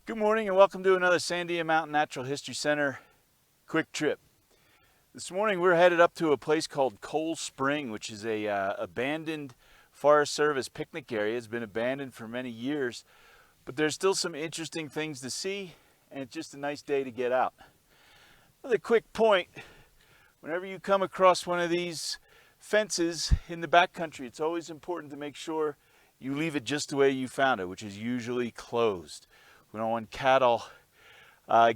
Good morning and welcome to another Sandia Mountain Natural History Center quick trip. This morning we're headed up to a place called Cold Spring, which is a abandoned Forest Service picnic area. It's been abandoned for many years, but there's still some interesting things to see, and it's just a nice day to get out. Another quick point, whenever you come across one of these fences in the backcountry, it's always important to make sure you leave it just the way you found it, which is usually closed. We don't want cattle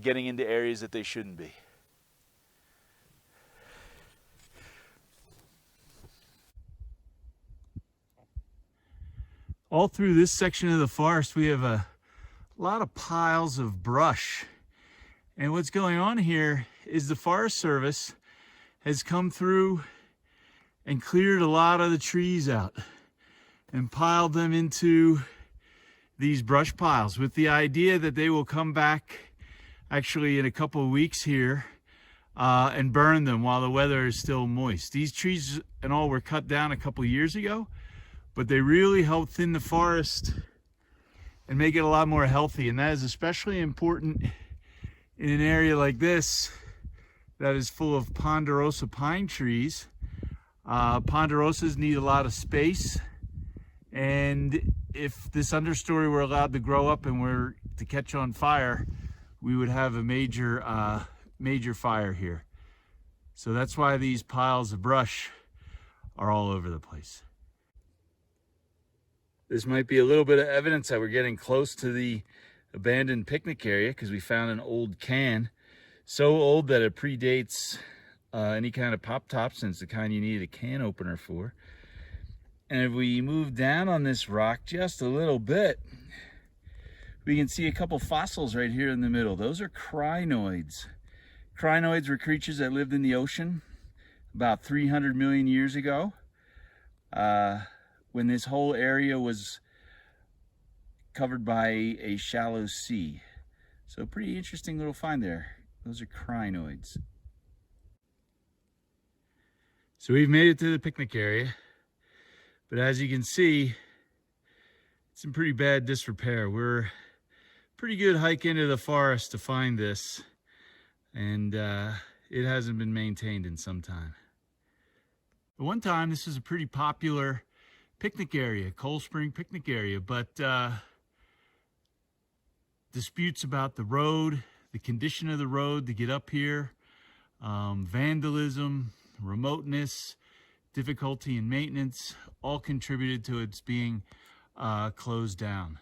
getting into areas that they shouldn't be. All through this section of the forest, we have a lot of piles of brush. And what's going on here is the Forest Service has come through and cleared a lot of the trees out and piled them into these brush piles with the idea that they will come back actually in a couple of weeks here and burn them while the weather is still moist. These trees and all were cut down a couple of years ago, but they really help thin the forest and make it a lot more healthy. And that is especially important in an area like this that is full of ponderosa pine trees. Ponderosas need a lot of space, and if this understory were allowed to grow up and were to catch on fire, we would have a major fire here. So that's why these piles of brush are all over the place. This might be a little bit of evidence that we're getting close to the abandoned picnic area, because we found an old can, so old that it predates any kind of pop top, since the kind you need a can opener for. And if we move down on this rock just a little bit, we can see a couple fossils right here in the middle. Those are crinoids. Crinoids were creatures that lived in the ocean about 300 million years ago, when this whole area was covered by a shallow sea. So pretty interesting little find there. Those are crinoids. So we've made it to the picnic area. But as you can see, it's in pretty bad disrepair. We're pretty good hike into the forest to find this, and it hasn't been maintained in some time. At one time, this was a pretty popular picnic area, Cold Spring picnic area, but disputes about the road, the condition of the road to get up here, vandalism, remoteness, difficulty in maintenance, all contributed to its being closed down.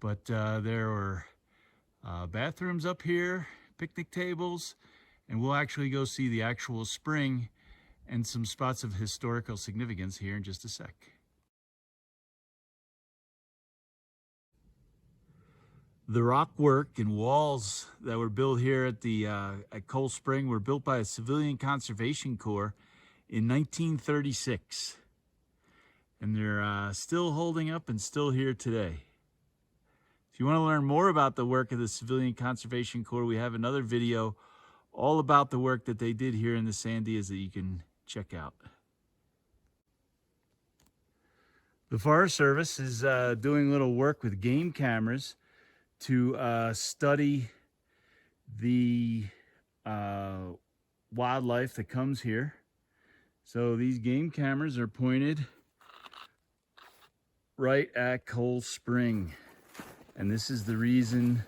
But there were bathrooms up here, picnic tables, and we'll actually go see the actual spring and some spots of historical significance here in just a sec. The rock work and walls that were built here at Cold Spring were built by a civilian conservation corps in 1936, and they're still holding up and still here today. If you want to learn more about the work of the Civilian Conservation Corps, we have another video all about the work that they did here in the Sandias that you can check out. The Forest Service is doing a little work with game cameras to study the wildlife that comes here. So these game cameras are pointed right at Cold Spring. And this is the reason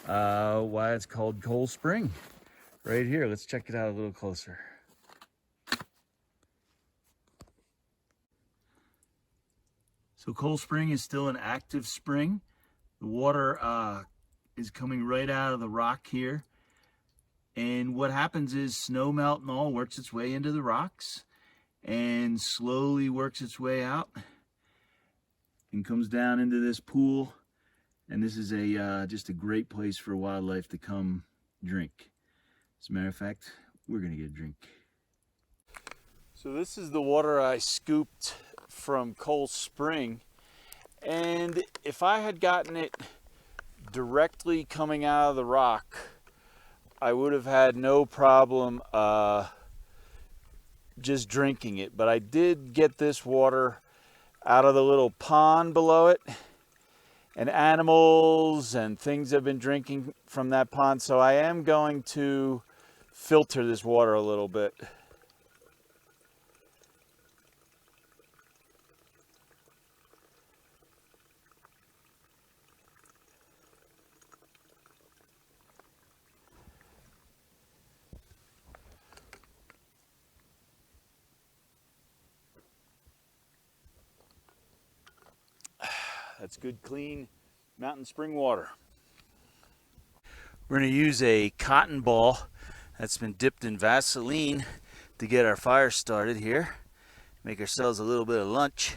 why it's called Cold Spring. Right here, let's check it out a little closer. So Cold Spring is still an active spring. The water is coming right out of the rock here. And what happens is snow melt and all works its way into the rocks and slowly works its way out and comes down into this pool. And this is just a great place for wildlife to come drink. As a matter of fact, we're gonna get a drink. So this is the water I scooped from Cold Spring. And if I had gotten it directly coming out of the rock, I would have had no problem just drinking it. But I did get this water out of the little pond below it, and animals and things have been drinking from that pond. So I am going to filter this water a little bit. That's good, clean mountain spring water. We're going to use a cotton ball that's been dipped in Vaseline to get our fire started here. Make ourselves a little bit of lunch.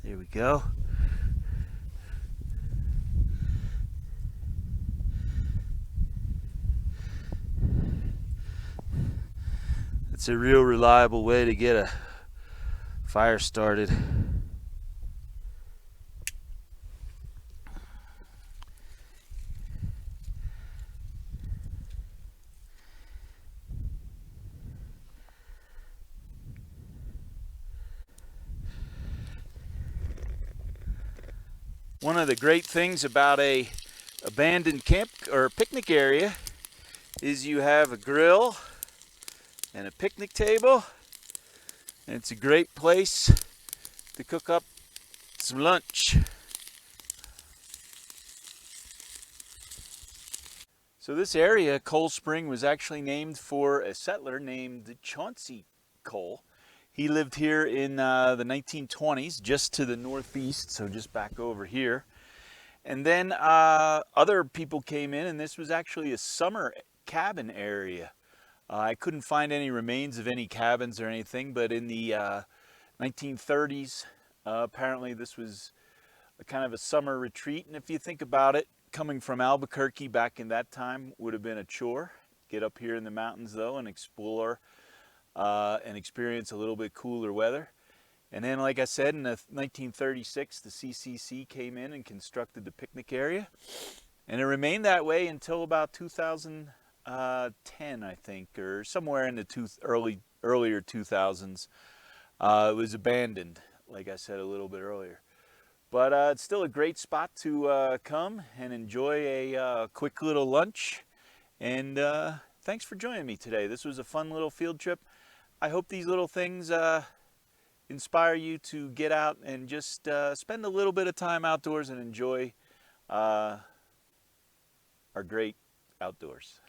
There we go. It's a real reliable way to get a fire started. One of the great things about a abandoned camp or picnic area is you have a grill and a picnic table, and it's a great place to cook up some lunch. So this area, Coal Spring, was actually named for a settler named Chauncey Cole. He lived here in the 1920s, just to the northeast, so just back over here. And then other people came in, and this was actually a summer cabin area. I couldn't find any remains of any cabins or anything, but in the 1930s, apparently this was a kind of a summer retreat. And if you think about it, coming from Albuquerque back in that time would have been a chore. Get up here in the mountains though and explore and experience a little bit cooler weather. And then, like I said, in 1936, the CCC came in and constructed the picnic area. And it remained that way until about 2010, I think, or somewhere in the earlier 2000s. It was abandoned, like I said a little bit earlier. But it's still a great spot to come and enjoy a quick little lunch. And thanks for joining me today. This was a fun little field trip. I hope these little things inspire you to get out and just spend a little bit of time outdoors and enjoy our great outdoors.